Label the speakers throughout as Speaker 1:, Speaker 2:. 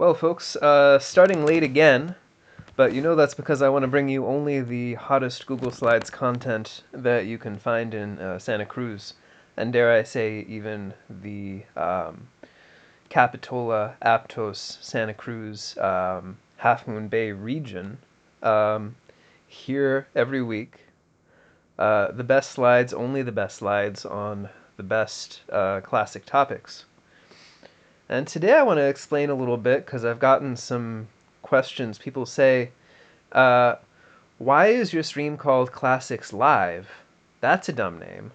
Speaker 1: Well, folks, starting late again, but that's because I want to bring you only the hottest Google Slides content that you can find in Santa Cruz, and dare I say, even the Capitola, Aptos, Santa Cruz, Half Moon Bay region. Um, here every week, the best slides, only the best slides on the best classic topics. And today I want to explain a little bit because I've gotten some questions. People say, uh, why is your stream called Classics Live? That's a dumb name.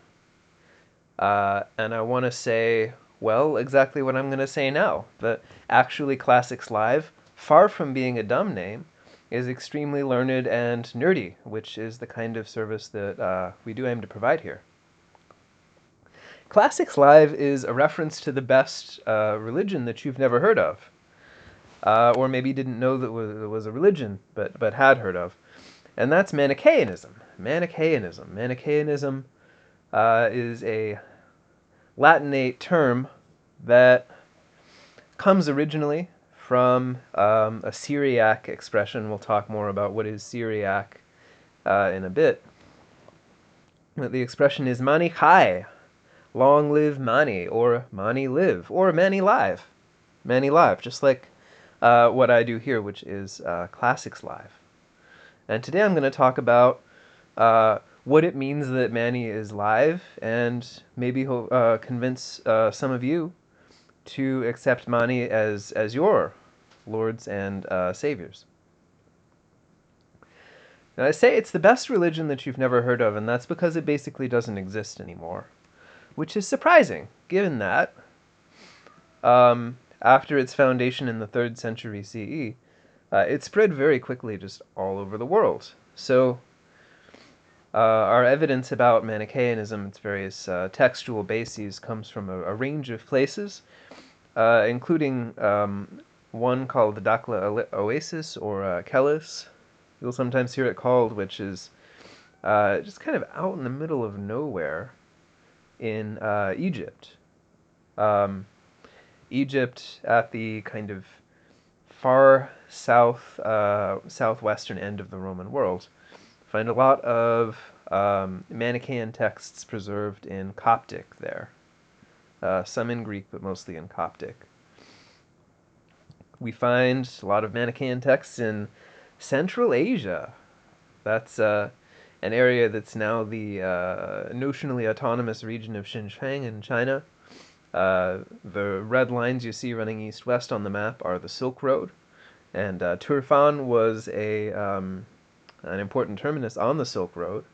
Speaker 1: And I want to say, well, exactly what I'm going to say now. That actually Classics Live, far from being a dumb name, is extremely learned and nerdy, which is the kind of service that we do aim to provide here. Classics Live is a reference to the best religion that you've never heard of. Or maybe didn't know that it was a religion, but had heard of, and that's Manichaeanism. Manichaeanism is a Latinate term that comes originally from a Syriac expression. We'll talk more about what is Syriac in a bit. But the expression is Mani Chai, long live Mani, or Mani live, or Mani live. Mani live, just like what I do here, which is Classics Live. And today I'm going to talk about what it means that Mani is live, and maybe he'll convince some of you to accept Mani as your lords and saviors. Now, I say it's the best religion that you've never heard of, and that's because it basically doesn't exist anymore, which is surprising, given that after its foundation in the 3rd century CE, it spread very quickly just all over the world. So our evidence about Manichaeanism, its various textual bases, comes from a range of places, including one called the Dakhla Oasis, or Kelis. You'll sometimes hear it called, which is just kind of out in the middle of nowhere in Egypt. Egypt at the kind of far southwestern end of the Roman world. Find a lot of Manichaean texts preserved in Coptic there. Some in Greek, but mostly in Coptic. We find a lot of Manichaean texts in Central Asia. That's an area that's now the notionally autonomous region of Xinjiang in China. The red lines you see running east-west on the map are the Silk Road, and Turfan was an important terminus on the Silk Road,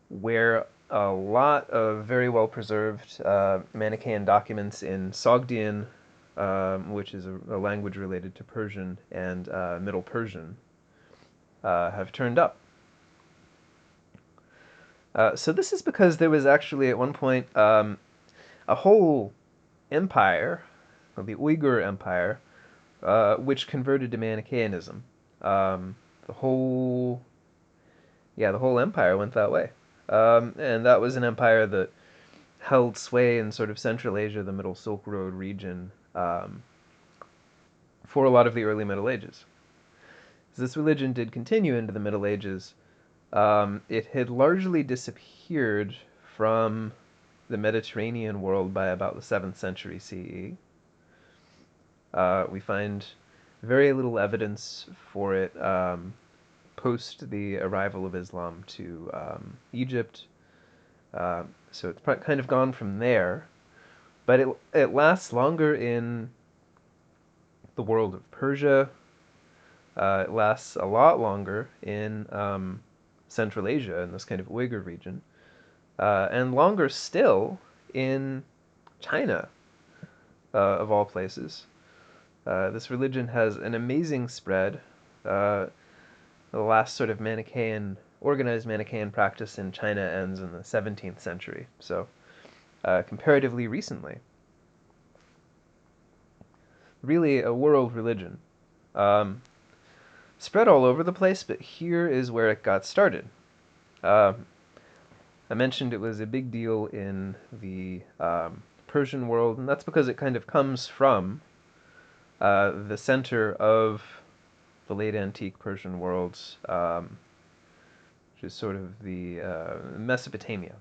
Speaker 1: where a lot of very well-preserved Manichaean documents in Sogdian, which is a language related to Persian and Middle Persian, have turned up. So this is because there was actually at one point a whole empire, the Uyghur Empire, which converted to Manichaeanism. The whole empire went that way, and that was an empire that held sway in sort of Central Asia, the Middle Silk Road region, for a lot of the early Middle Ages. This religion did continue into the Middle Ages. It had largely disappeared from the Mediterranean world by about the 7th century CE. We find very little evidence for it post the arrival of Islam to Egypt. So it's kind of gone from there. But it lasts longer in the world of Persia. It lasts a lot longer in Central Asia, in this kind of Uyghur region. And longer still in China, of all places. This religion has an amazing spread. The last sort of organized Manichaean practice in China ends in the 17th century, so comparatively recently. Really a world religion. Spread all over the place, but here is where it got started. I mentioned it was a big deal in the Persian world, and that's because it kind of comes from the center of the late antique Persian world, which is sort of the Mesopotamia,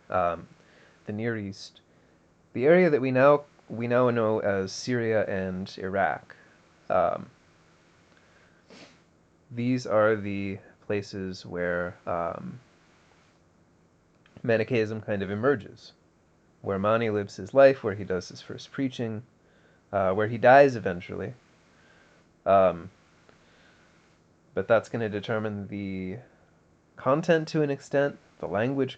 Speaker 1: um, the Near East, the area that we now know as Syria and Iraq. Um, these are the places where Manichaeism kind of emerges, where Mani lives his life, where he does his first preaching, where he dies eventually. Um, but that's going to determine the content to an extent, the language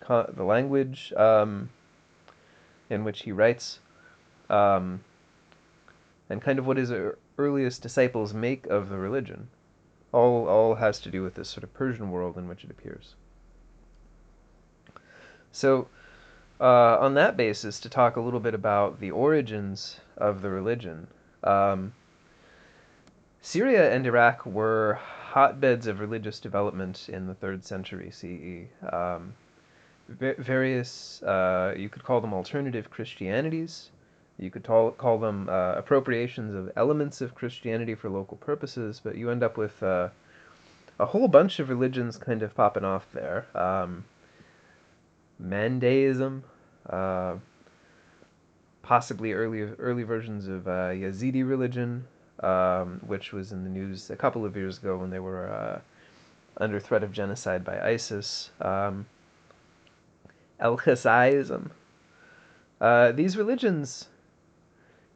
Speaker 1: in which he writes, um, and kind of what his earliest disciples make of the religion. All has to do with this sort of Persian world in which it appears. So, on that basis, to talk a little bit about the origins of the religion, um, Syria and Iraq were hotbeds of religious development in the 3rd century CE. Various, you could call them alternative Christianities. You could call them appropriations of elements of Christianity for local purposes, but you end up with a whole bunch of religions kind of popping off there. Mandaism, uh, possibly early versions of Yazidi religion, which was in the news a couple of years ago when they were under threat of genocide by ISIS. El-Khazaiism. These religions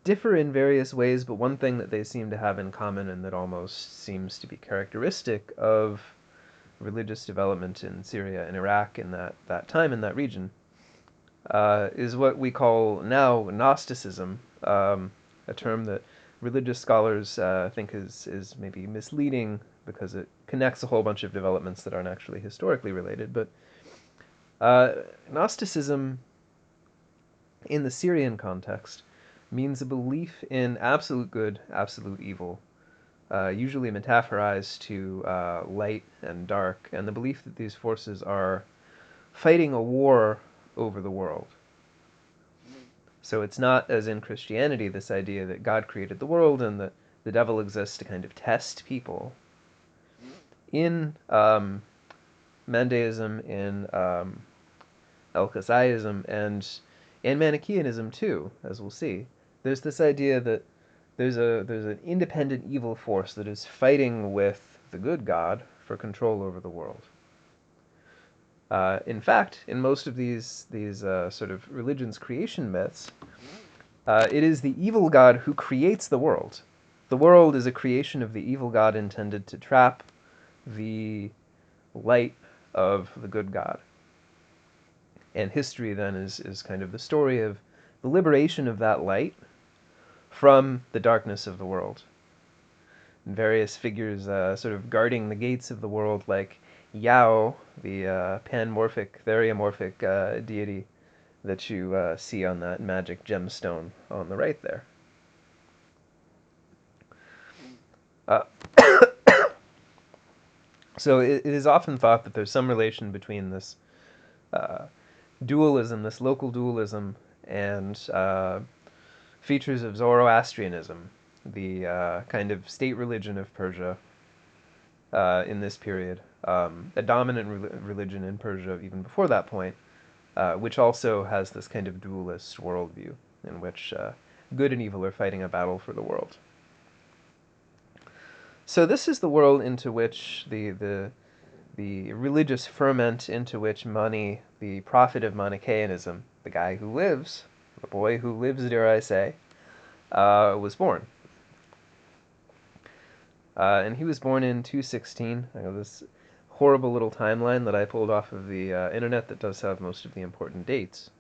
Speaker 1: differ in various ways, but one thing that they seem to have in common, and that almost seems to be characteristic of religious development in Syria and Iraq in that time in that region, is what we call now Gnosticism, a term that religious scholars think is maybe misleading because it connects a whole bunch of developments that aren't actually historically related. But Gnosticism, in the Syrian context, means a belief in absolute good, absolute evil, usually metaphorized to light and dark, and the belief that these forces are fighting a war over the world. So it's not, as in Christianity, this idea that God created the world and that the devil exists to kind of test people. In Mandaism, in El-Khazaiism, and in Manichaeanism too, as we'll see, there's this idea that there's an independent evil force that is fighting with the good God for control over the world. In fact, in most of these sort of religion's creation myths, it is the evil God who creates the world. The world is a creation of the evil God intended to trap the light of the good God. And history then is kind of the story of the liberation of that light from the darkness of the world. And various figures sort of guarding the gates of the world, like Yao, the panmorphic, theriomorphic deity that you see on that magic gemstone on the right there. Uh, so it is often thought that there's some relation between this dualism, this local dualism, and features of Zoroastrianism, the kind of state religion of Persia in this period, a dominant religion in Persia even before that point, which also has this kind of dualist worldview in which good and evil are fighting a battle for the world. So this is the world into which the religious ferment into which Mani, the prophet of Manichaeanism, the guy who lives, the boy who lives, dare I say, was born. And he was born in 216. I know this horrible little timeline that I pulled off of the internet that does have most of the important dates.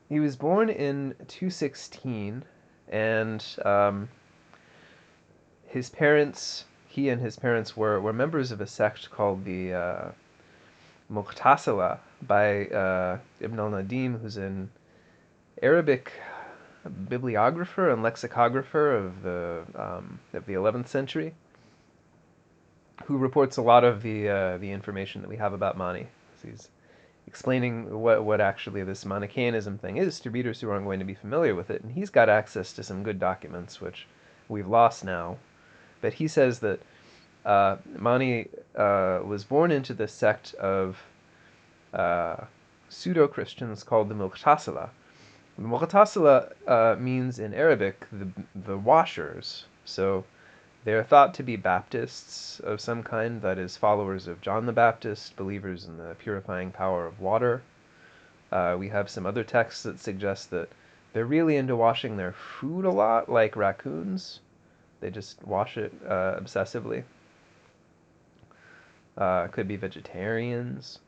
Speaker 1: He was born in 216, and he and his parents were members of a sect called the Mu'tazila by Ibn al-Nadim, who's an Arabic bibliographer and lexicographer of the 11th century, who reports a lot of the information that we have about Mani. He's explaining what actually this Manichaeanism thing is to readers who aren't going to be familiar with it. And he's got access to some good documents, which we've lost now. But he says that Mani was born into this sect of pseudo-Christians called the Mu'tazila. The Mu'tazila means in Arabic the washers. So they're thought to be Baptists of some kind, that is, followers of John the Baptist, believers in the purifying power of water. We have some other texts that suggest that they're really into washing their food a lot, like raccoons. They just wash it obsessively. Could be vegetarians.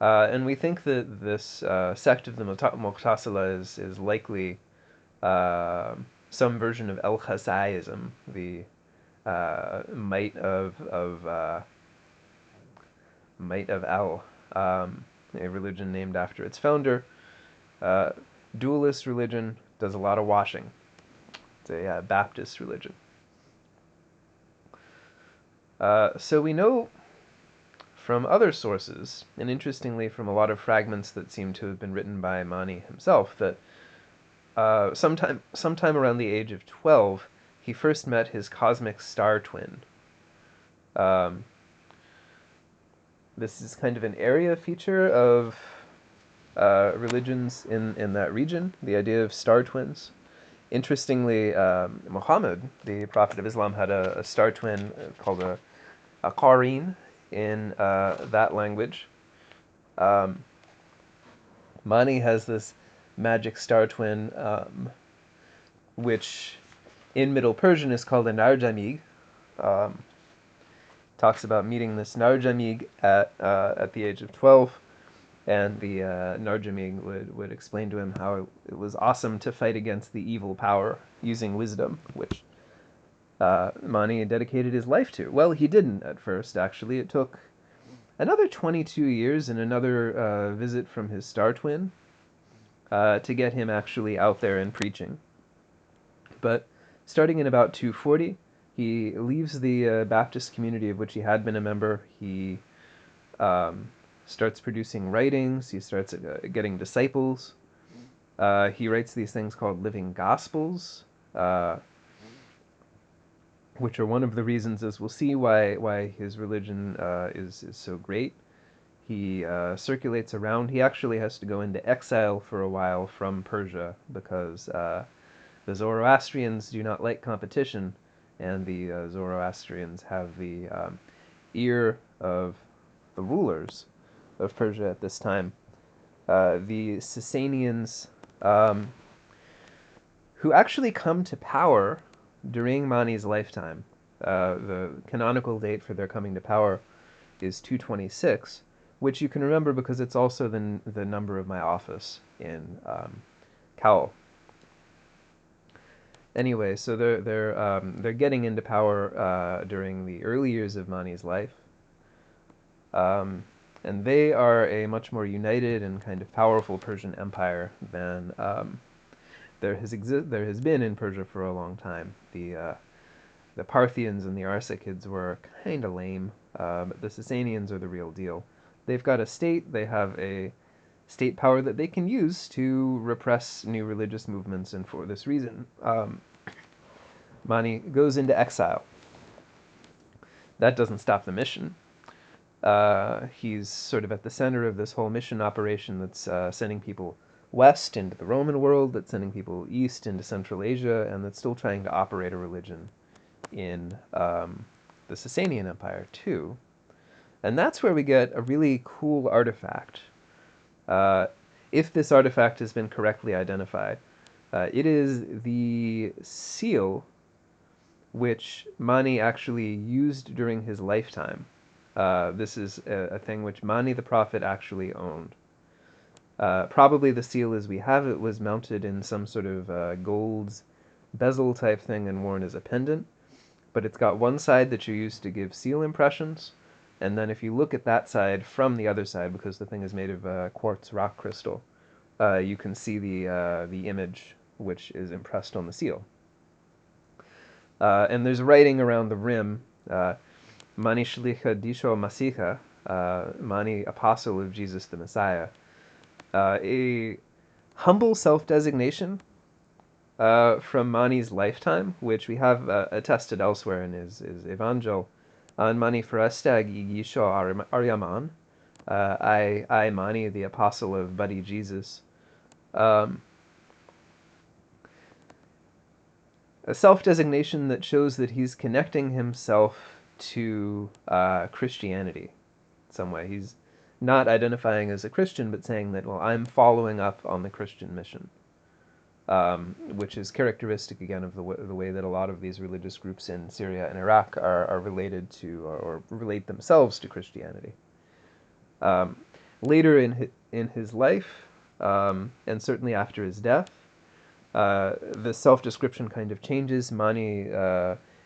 Speaker 1: And we think that this sect of the Mu'tazila is likely some version of El Khazaiism, the might of El, a religion named after its founder. Dualist religion, does a lot of washing. It's a Baptist religion. So we know from other sources, and interestingly from a lot of fragments that seem to have been written by Mani himself, that sometime around the age of 12, he first met his cosmic star twin. This is kind of an area feature of religions in that region, the idea of star twins. Interestingly, Muhammad, the prophet of Islam, had a star twin called a Qareen in that language. Mani has this magic star twin, which in Middle Persian is called a Narjamig. Talks about meeting this Narjamig at the age of 12, and the Narjamig would explain to him how it was awesome to fight against the evil power using wisdom, which Mani dedicated his life to. Well, he didn't at first, actually. It took another 22 years and another visit from his star twin to get him actually out there and preaching. But starting in about 240, he leaves the Baptist community of which he had been a member. He starts producing writings. He starts getting disciples. He writes these things called living gospels, which are one of the reasons, as we'll see, why his religion is so great. He circulates around. He actually has to go into exile for a while from Persia because the Zoroastrians do not like competition, and the Zoroastrians have the ear of the rulers of Persia at this time. The Sasanians, who actually come to power during Mani's lifetime. The canonical date for their coming to power is 226, which you can remember because it's also the number of my office in Cowell. Anyway, so they're getting into power during the early years of Mani's life, and they are a much more united and kind of powerful Persian empire than there has been in Persia for a long time. The Parthians and the Arsacids were kind of lame, but the Sasanians are the real deal. They've got a state. They have a state power that they can use to repress new religious movements, and for this reason, Mani goes into exile. That doesn't stop the mission. He's sort of at the center of this whole mission operation that's sending people west into the Roman world, that's sending people east into Central Asia, and that's still trying to operate a religion in the Sasanian Empire too. And that's where we get a really cool artifact. If this artifact has been correctly identified, it is the seal which Mani actually used during his lifetime. This is a thing which Mani the prophet actually owned. Probably the seal as we have it was mounted in some sort of gold bezel type thing and worn as a pendant, but it's got one side that you use to give seal impressions, and then if you look at that side from the other side, because the thing is made of quartz rock crystal, you can see the image which is impressed on the seal. And there's writing around the rim, Mani Shlicha Disho Masicha, Mani, apostle of Jesus the Messiah. A humble self-designation from Mani's lifetime, which we have attested elsewhere in his Evangel. An Mani Farestag Yisho Aryaman. I, Mani, the apostle of Buddy Jesus. Um, a self-designation that shows that he's connecting himself to Christianity in some way. He's not identifying as a Christian, but saying that, well, I'm following up on the Christian mission, which is characteristic, again, of the way that a lot of these religious groups in Syria and Iraq are related to, or relate themselves to Christianity. Later in his life, and certainly after his death, the self-description kind of changes. Mani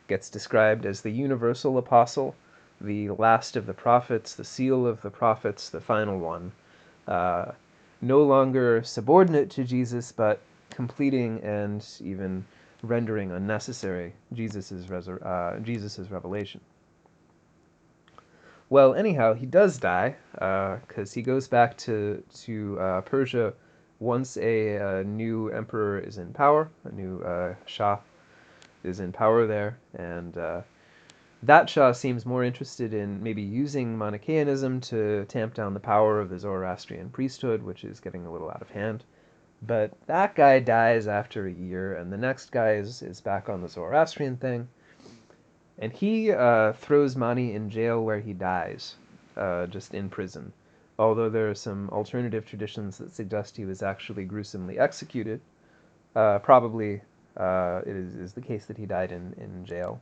Speaker 1: gets described as the universal apostle, the last of the prophets, the seal of the prophets, the final one. No longer subordinate to Jesus, but completing and even rendering unnecessary Jesus's revelation. Well, anyhow, he does die, because he goes back to Persia once a new emperor is in power, a new Shah is in power there, and that Shah seems more interested in maybe using Manichaeanism to tamp down the power of the Zoroastrian priesthood, which is getting a little out of hand. But that guy dies after a year, and the next guy is back on the Zoroastrian thing. And he throws Mani in jail where he dies, just in prison. Although there are some alternative traditions that suggest he was actually gruesomely executed. Probably it is the case that he died in jail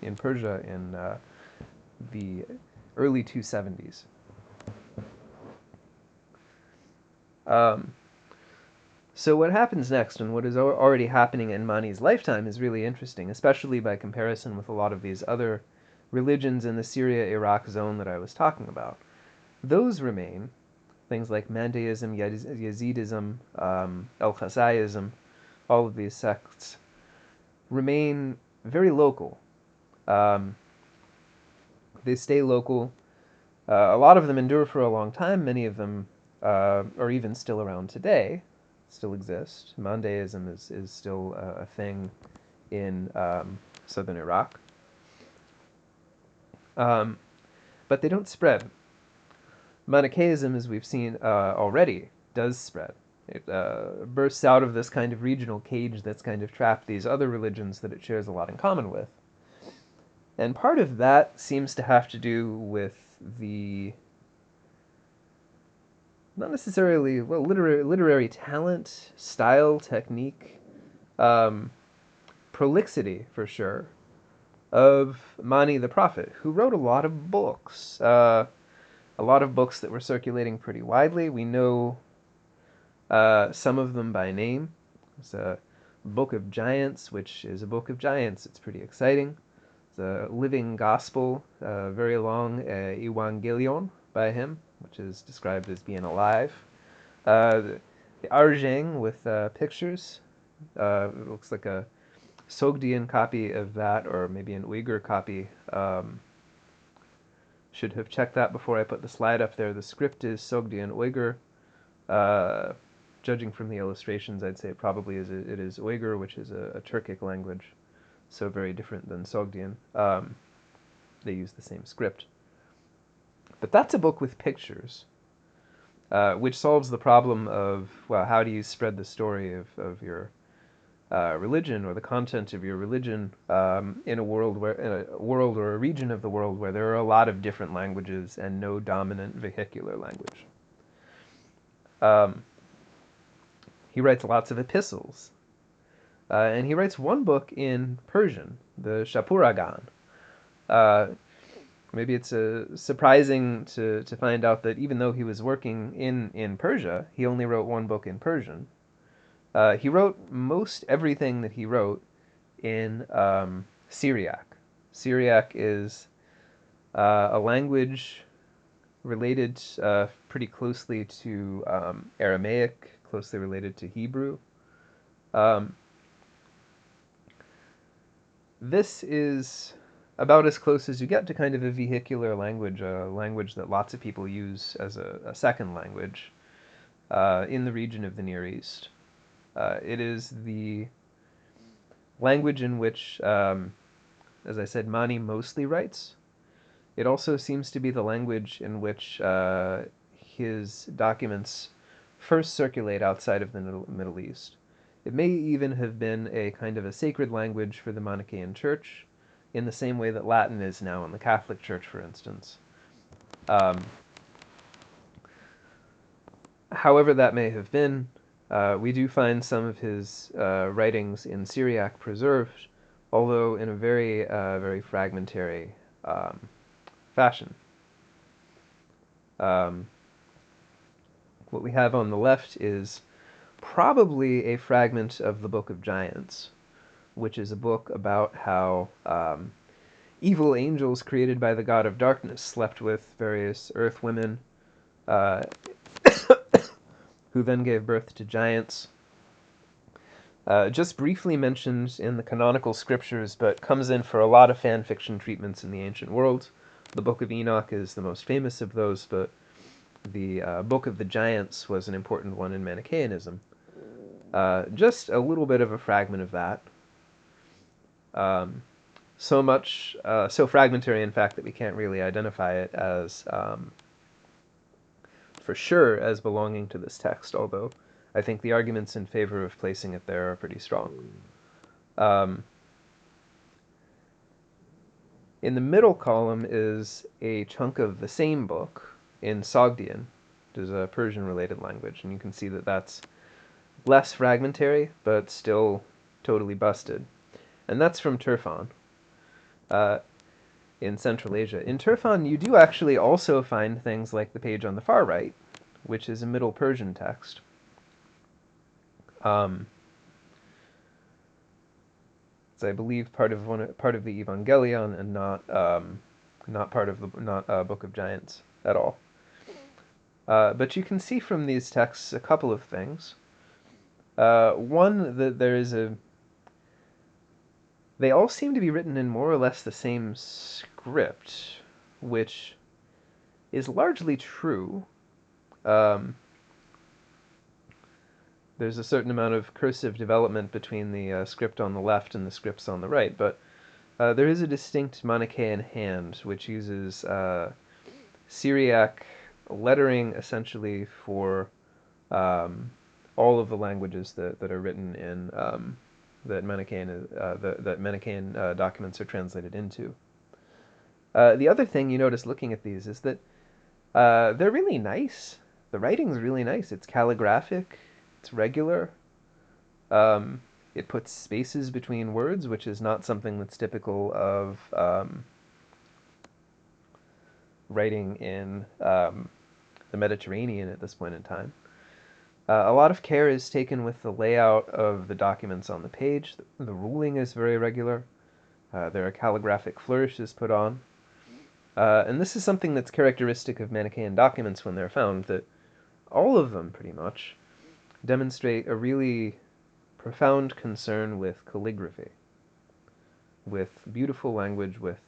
Speaker 1: in Persia in the early 270s. So what happens next, and what is already happening in Mani's lifetime, is really interesting, especially by comparison with a lot of these other religions in the Syria-Iraq zone that I was talking about. Those remain, things like Mandaism, Yazidism, El-Khazayism, all of these sects remain very local. They stay local. A lot of them endure for a long time. Many of them are even still around today, still exist. Mandaism is still a thing in southern Iraq. But they don't spread. Manichaeism, as we've seen already, does spread. It bursts out of this kind of regional cage that's kind of trapped these other religions that it shares a lot in common with. And part of that seems to have to do with the, not necessarily, well, literary talent, style, technique, prolixity, for sure, of Mani the Prophet, who wrote a lot of books. A lot of books that were circulating pretty widely. We know some of them by name. There's a Book of Giants, which is a book of giants. It's pretty exciting. The Living Gospel, very long Evangelion by him, which is described as being alive. The Arjeng with pictures. It looks like a Sogdian copy of that, or maybe an Uyghur copy. Should have checked that before I put the slide up there. The script is Sogdian Uyghur. Judging from the illustrations, I'd say it probably it is Uyghur, which is a Turkic language, so very different than Sogdian. They use the same script. But that's a book with pictures, which solves the problem of, well, how do you spread the story of your religion, or the content of your religion, in a world or a region of the world where there are a lot of different languages and no dominant vehicular language. He writes lots of epistles, and he writes one book in Persian, the Shapuragan. Maybe it's surprising to find out that even though he was working in Persia, he only wrote one book in Persian. He wrote most everything that he wrote in Syriac. Syriac is a language related pretty closely to Aramaic, closely related to Hebrew. This is about as close as you get to kind of a vehicular language, a language that lots of people use as a second language in the region of the Near East. It is the language in which, as I said, Mani mostly writes. It also seems to be the language in which his documents first circulate outside of the Middle East. It may even have been a kind of a sacred language for the Manichaean Church, in the same way that Latin is now in the Catholic Church, for instance. However that may have been, we do find some of his writings in Syriac preserved, although in a very fragmentary fashion. What we have on the left is probably a fragment of the Book of Giants, which is a book about how evil angels created by the god of darkness slept with various earth women, uh, who then gave birth to giants. Just briefly mentioned in the canonical scriptures, but comes in for a lot of fan fiction treatments in the ancient world. The Book of Enoch is the most famous of those, but the Book of the Giants was an important one in Manichaeanism. Just a little bit of a fragment of that. So fragmentary, in fact, that we can't really identify it as, for sure, as belonging to this text, although I think the arguments in favor of placing it there are pretty strong. In the middle column is a chunk of the same book in Sogdian, which is a Persian-related language, and you can see that that's less fragmentary, but still totally busted. And that's from Turfan, in Central Asia. In Turfan, you do actually also find things like the page on the far right, which is a Middle Persian text. It's, I believe, part of the Evangelion, and not part of the Book of Giants at all. But you can see from these texts a couple of things. One, that they all seem to be written in more or less the same script, which is largely true. There's a certain amount of cursive development between the script on the left and the scripts on the right, but there is a distinct Manichaean hand, which uses Syriac lettering essentially for all of the languages that are written in that Manichaean documents are translated into. The other thing you notice looking at these is that they're really nice. The writing's really nice. It's calligraphic. It's regular. It puts spaces between words, which is not something that's typical of writing in the Mediterranean at this point in time. A lot of care is taken with the layout of the documents on the page. The ruling is very regular. There are calligraphic flourishes put on. And this is something that's characteristic of Manichaean documents when they're found, that all of them, pretty much, demonstrate a really profound concern with calligraphy, with beautiful language, with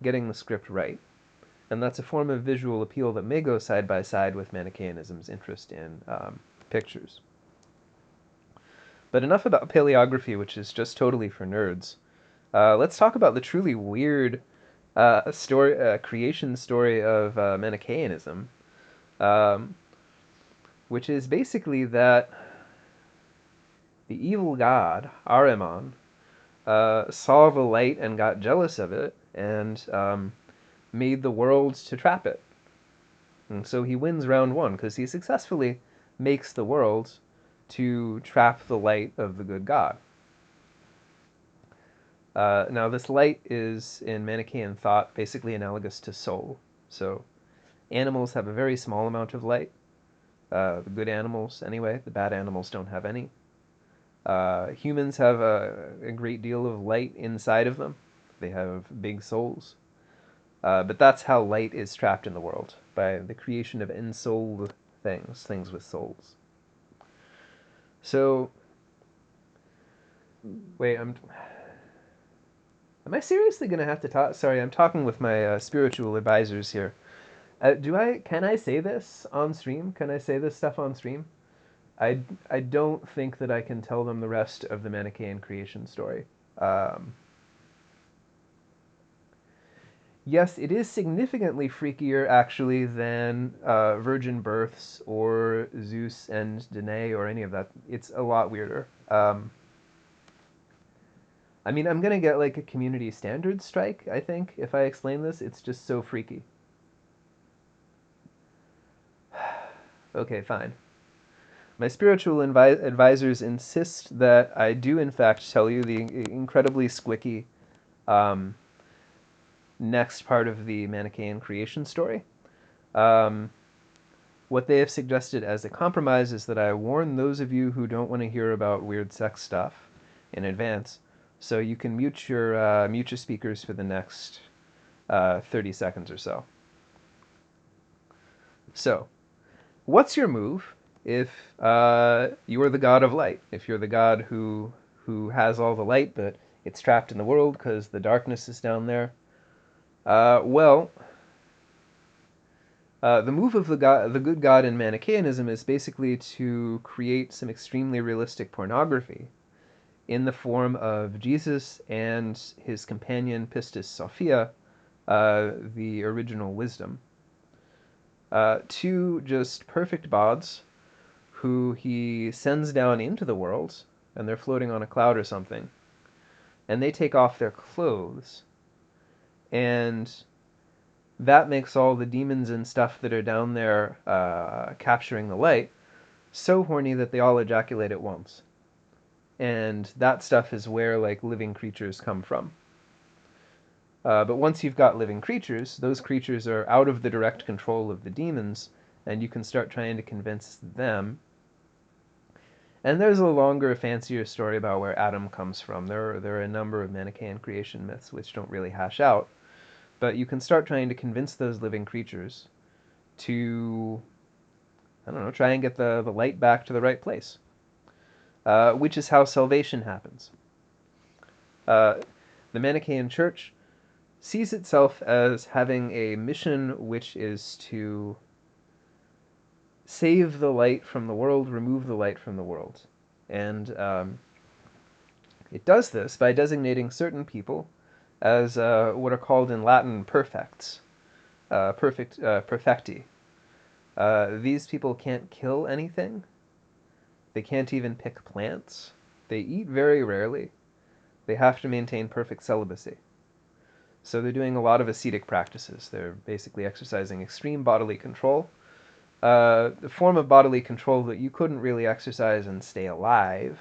Speaker 1: getting the script right. And that's a form of visual appeal that may go side by side with Manichaeanism's interest in pictures. But enough about paleography, which is just totally for nerds. Let's talk about the truly weird creation story of Manichaeanism, which is basically that the evil god, Ahriman, saw the light and got jealous of it, and made the world to trap it. And so he wins round one, because he successfully makes the world to trap the light of the good god. Now, this light is, in Manichaean thought, basically analogous to soul. So animals have a very small amount of light. The good animals, anyway. The bad animals don't have any. Humans have a great deal of light inside of them. They have big souls. But that's how light is trapped in the world, by the creation of ensouled things with souls. So, wait, Am I seriously gonna have to talk? Sorry, I'm talking with my spiritual advisors here. Can I say this on stream? Can I say this stuff on stream? I, I don't think that I can tell them the rest of the Manichaean creation story. Um, yes, it is significantly freakier actually than virgin births or Zeus and Danae or any of that. It's a lot weirder. I mean, I'm gonna get like a community standards strike, I think, if I explain this. It's just so freaky. Okay, fine. My spiritual advisors insist that I do, in fact, tell you the incredibly squicky um, next part of the Manichaean creation story. Um, what they have suggested as a compromise is that I warn those of you who don't want to hear about weird sex stuff in advance, so you can mute your speakers for the next 30 seconds or so. So, what's your move if you are the god of light? If you're the god who has all the light, but it's trapped in the world because the darkness is down there. Well, the move of the good god in Manichaeanism is basically to create some extremely realistic pornography in the form of Jesus and his companion Pistis Sophia, the original wisdom. Two just perfect bods who he sends down into the world, and they're floating on a cloud or something, and they take off their clothes, and that makes all the demons and stuff that are down there capturing the light so horny that they all ejaculate at once. And that stuff is where like living creatures come from. But once you've got living creatures, those creatures are out of the direct control of the demons, and you can start trying to convince them. And there's a longer, fancier story about where Adam comes from. There are a number of Manichaean creation myths which don't really hash out, but you can start trying to convince those living creatures to, I don't know, try and get the light back to the right place, which is how salvation happens. The Manichaean Church sees itself as having a mission which is to save the light from the world, remove the light from the world. And it does this by designating certain people as what are called in Latin perfects, perfecti. These people can't kill anything. They can't even pick plants. They eat very rarely. They have to maintain perfect celibacy. So they're doing a lot of ascetic practices. They're basically exercising extreme bodily control. The form of bodily control that you couldn't really exercise and stay alive.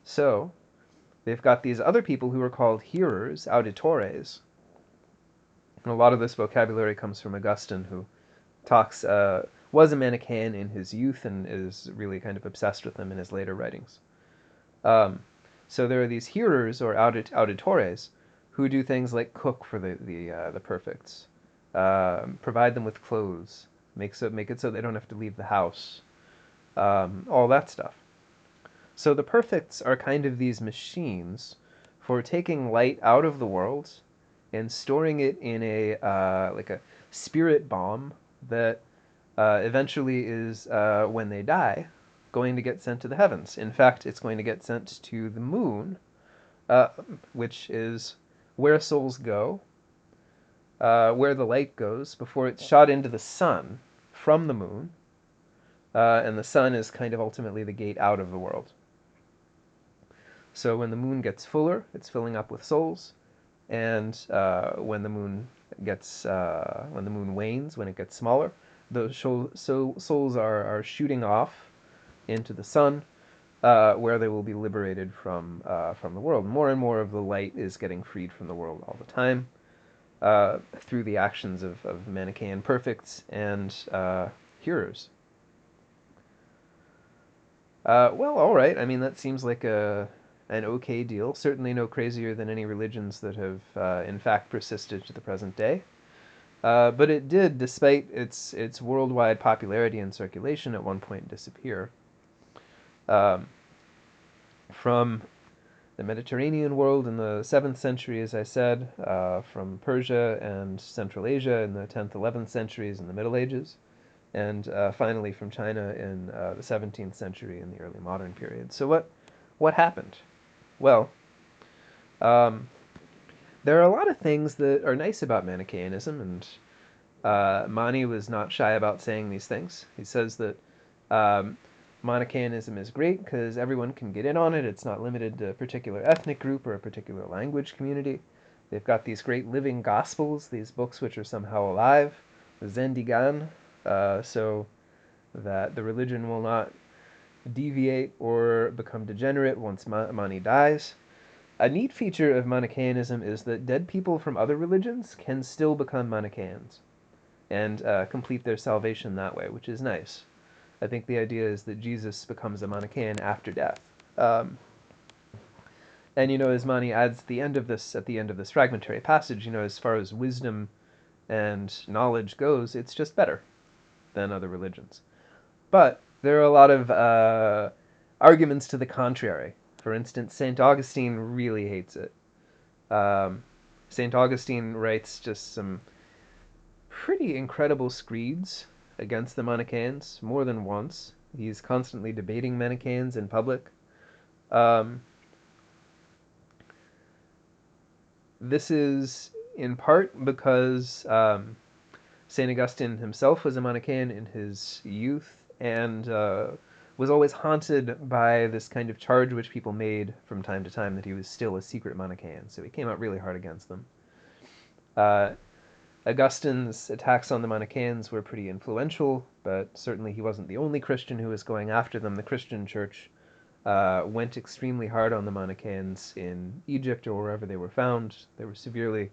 Speaker 1: So they've got these other people who are called hearers, auditores. And a lot of this vocabulary comes from Augustine, who was a Manichaean in his youth and is really kind of obsessed with them in his later writings. So there are these hearers or auditores who do things like cook for the perfects, provide them with clothes, make it so they don't have to leave the house, all that stuff. So the perfects are kind of these machines for taking light out of the world and storing it in a like a spirit bomb that eventually is, when they die, going to get sent to the heavens. In fact, it's going to get sent to the moon, which is where souls go, where the light goes before it's shot into the sun from the moon, and the sun is kind of ultimately the gate out of the world. So when the moon gets fuller, it's filling up with souls, and when the moon wanes, when it gets smaller, those souls are shooting off into the sun, where they will be liberated from the world. More and more of the light is getting freed from the world all the time, through the actions of Manichaean perfects and hearers. Well, all right. I mean, that seems like an okay deal. Certainly no crazier than any religions that have, in fact, persisted to the present day. But it did, despite its worldwide popularity and circulation, at one point disappear. Um, from the Mediterranean world in the 7th century, as I said, from Persia and Central Asia in the 10th, 11th centuries in the Middle Ages, and finally from China in the 17th century in the early modern period. So what happened? Well, um, there are a lot of things that are nice about Manichaeanism, and Mani was not shy about saying these things. He says that um, Manichaeanism is great because everyone can get in on it. It's not limited to a particular ethnic group or a particular language community. They've got these great living gospels, these books which are somehow alive, the Zendigan, so that the religion will not deviate or become degenerate once Mani dies. A neat feature of Manichaeanism is that dead people from other religions can still become Manichaeans and complete their salvation that way, which is nice. I think the idea is that Jesus becomes a Manichaean after death. Um, and as Mani adds at the end of this fragmentary passage, as far as wisdom and knowledge goes, it's just better than other religions. But there are a lot of arguments to the contrary. For instance, St. Augustine really hates it. Um, St. Augustine writes just some pretty incredible screeds against the Manichaeans more than once. He's constantly debating Manichaeans in public. Um, this is in part because St. Augustine himself was a Manichaean in his youth and was always haunted by this kind of charge which people made from time to time that he was still a secret Manichaean. So he came out really hard against them. Uh, Augustine's attacks on the Manichaeans were pretty influential, but certainly he wasn't the only Christian who was going after them. The Christian church went extremely hard on the Manichaeans in Egypt or wherever they were found. They were severely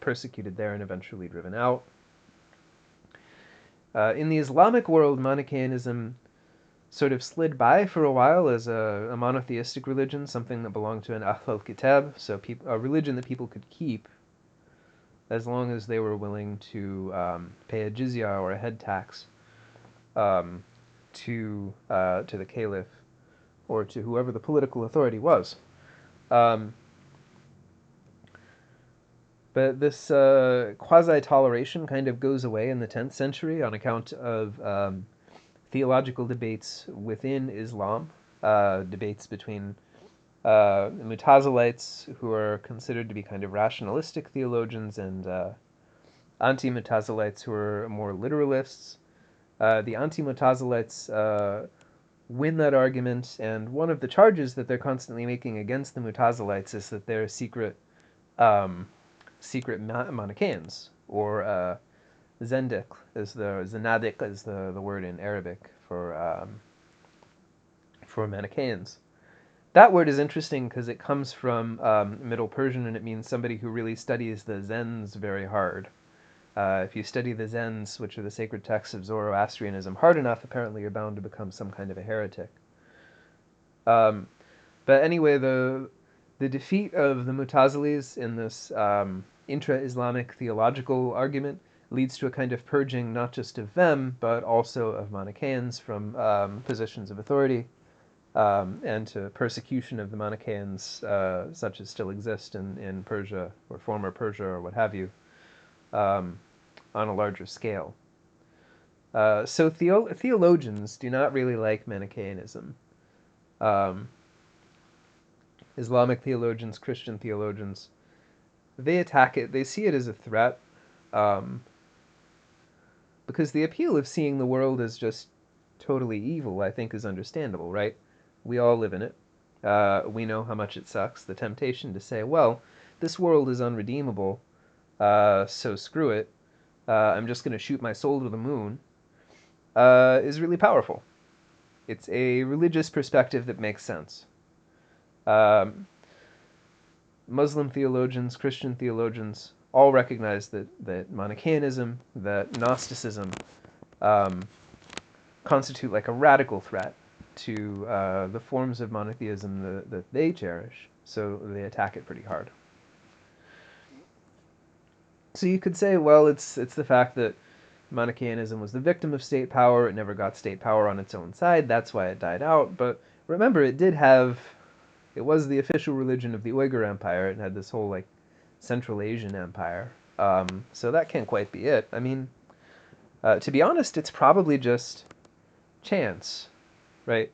Speaker 1: persecuted there and eventually driven out. In the Islamic world, Manichaeanism sort of slid by for a while as a monotheistic religion, something that belonged to an Ahl al-Kitab, so a religion that people could keep as long as they were willing to pay a jizya or a head tax to the caliph or to whoever the political authority was. Um, but this quasi-toleration kind of goes away in the 10th century on account of theological debates within Islam, debates between Mutazilites, who are considered to be kind of rationalistic theologians, and anti-Mutazilites, who are more literalists. The anti-Mutazilites win that argument, and one of the charges that they're constantly making against the Mutazilites is that they're secret Manichaeans, or Zendik Zanadik is the word in Arabic for Manichaeans. That word is interesting because it comes from Middle Persian and it means somebody who really studies the Zends very hard. If you study the Zends, which are the sacred texts of Zoroastrianism, hard enough, apparently you're bound to become some kind of a heretic. Um, but anyway, the defeat of the Mutazilis in this intra-Islamic theological argument leads to a kind of purging not just of them, but also of Manichaeans from positions of authority, and to persecution of the Manichaeans, such as still exist in Persia, or former Persia, or what have you, on a larger scale. So theologians do not really like Manichaeanism. Islamic theologians, Christian theologians, they attack it. They see it as a threat, because the appeal of seeing the world as just totally evil, I think, is understandable, right? We all live in it. We know how much it sucks. The temptation to say, well, this world is unredeemable, so screw it. I'm just going to shoot my soul to the moon, is really powerful. It's a religious perspective that makes sense. Muslim theologians, Christian theologians, all recognize that Manichaeanism, that Gnosticism, constitute like a radical threat to the forms of monotheism that they cherish, so they attack it pretty hard. So you could say, well, it's the fact that Manichaeanism was the victim of state power, it never got state power on its own side, that's why it died out, but remember, it did have It was the official religion of the Uyghur Empire. It had this whole like Central Asian empire. So that can't quite be it. I mean, to be honest, it's probably just chance, right?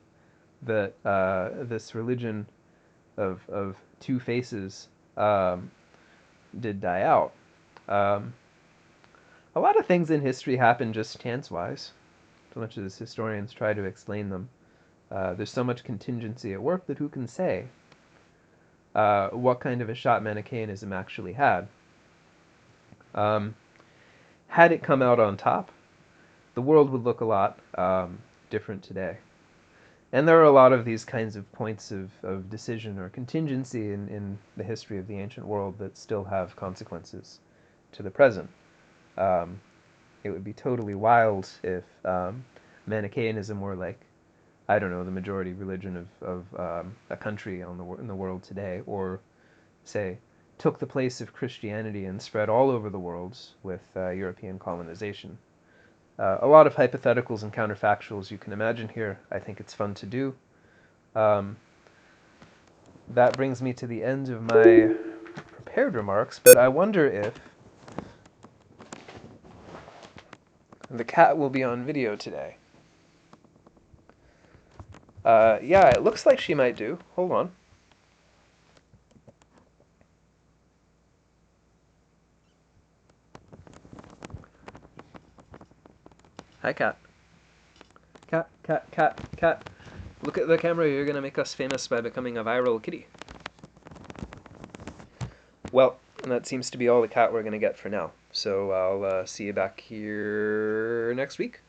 Speaker 1: That this religion of two faces did die out. Um, a lot of things in history happen just chance-wise, as much as historians try to explain them. There's so much contingency at work that who can say what kind of a shot Manichaeanism actually had? Um, had it come out on top, the world would look a lot different today. And there are a lot of these kinds of points of decision or contingency in the history of the ancient world that still have consequences to the present. Um, it would be totally wild if Manichaeanism were like, I don't know, the majority religion of a country in the world today, or say, took the place of Christianity and spread all over the world with European colonization. A lot of hypotheticals and counterfactuals you can imagine here. I think it's fun to do. Um, that brings me to the end of my prepared remarks, but I wonder if the cat will be on video today. Yeah, it looks like she might do. Hold on. Hi, cat. Cat, cat, cat, cat. Look at the camera. You're going to make us famous by becoming a viral kitty. Well, that seems to be all the cat we're going to get for now. So I'll see you back here next week.